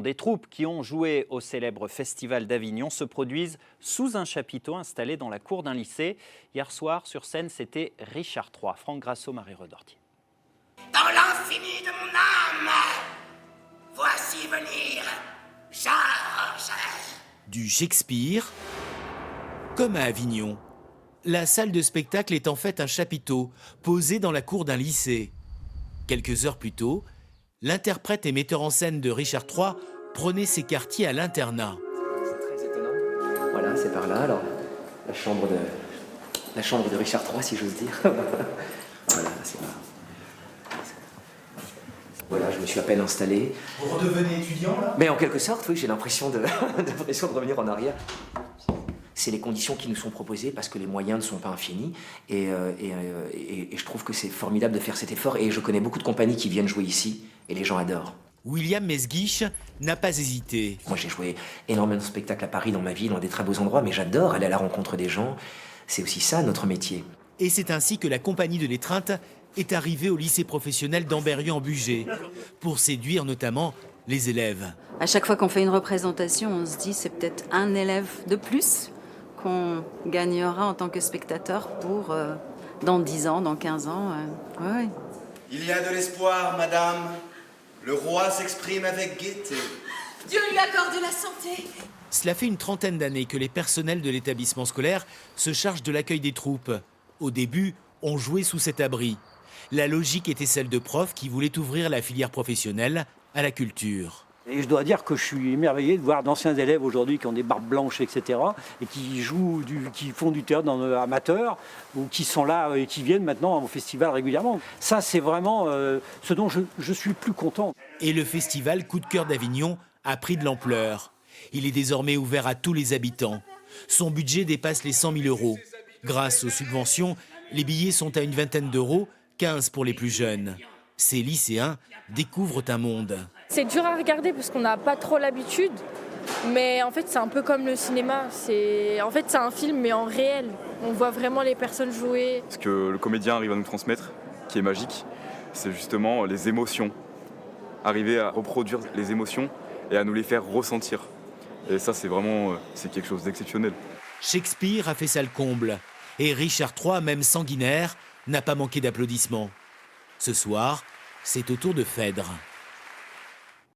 Des troupes qui ont joué au célèbre Festival d'Avignon se produisent sous un chapiteau installé dans la cour d'un lycée. Hier soir, sur scène, c'était Richard III. Franck Grasso, Marie Redortier. Dans l'infini de mon âme, voici venir Georges. Du Shakespeare, comme à Avignon. La salle de spectacle est en fait un chapiteau posé dans la cour d'un lycée. Quelques heures plus tôt, l'interprète et metteur en scène de Richard III prenait ses quartiers à l'internat. C'est très étonnant. Voilà, c'est par là, alors, la chambre de Richard III, si j'ose dire. Voilà, c'est là. Voilà, je me suis à peine installé. Vous redevenez étudiant, là? Mais en quelque sorte, oui, j'ai l'impression de revenir en arrière. C'est les conditions qui nous sont proposées parce que les moyens ne sont pas infinis. Et je trouve que c'est formidable de faire cet effort. Et je connais beaucoup de compagnies qui viennent jouer ici et les gens adorent. William Mesguich n'a pas hésité. Moi, j'ai joué énormément de spectacles à Paris, dans ma vie, dans des très beaux endroits, mais j'adore aller à la rencontre des gens. C'est aussi ça, notre métier. Et c'est ainsi que la compagnie de l'étreinte est arrivée au lycée professionnel d'Ambérieu-en-Bugey pour séduire notamment les élèves. À chaque fois qu'on fait une représentation, on se dit c'est peut-être un élève de plus qu'on gagnera en tant que spectateur pour dans 10 ans, dans 15 ans. Ouais. Il y a de l'espoir, madame. Le roi s'exprime avec gaieté. Dieu lui accorde la santé. Cela fait une trentaine d'années que les personnels de l'établissement scolaire se chargent de l'accueil des troupes. Au début, on jouait sous cet abri. La logique était celle de profs qui voulaient ouvrir la filière professionnelle à la culture. Et je dois dire que je suis émerveillé de voir d'anciens élèves aujourd'hui qui ont des barbes blanches, etc. et qui jouent, qui font du théâtre dans amateur ou qui sont là et qui viennent maintenant au festival régulièrement. Ça, c'est vraiment ce dont je suis plus content. Et le festival Coup de cœur d'Avignon a pris de l'ampleur. Il est désormais ouvert à tous les habitants. Son budget dépasse les 100 000 euros. Grâce aux subventions, les billets sont à une vingtaine d'euros, 15 pour les plus jeunes. Ces lycéens découvrent un monde. C'est dur à regarder parce qu'on n'a pas trop l'habitude, mais en fait c'est un peu comme le cinéma. C'est un film mais en réel. On voit vraiment les personnes jouer. Ce que le comédien arrive à nous transmettre, qui est magique, c'est justement les émotions. Arriver à reproduire les émotions et à nous les faire ressentir. Et ça c'est quelque chose d'exceptionnel. Shakespeare a fait ça le comble. Et Richard III, même sanguinaire, n'a pas manqué d'applaudissements. Ce soir, c'est au tour de Phèdre.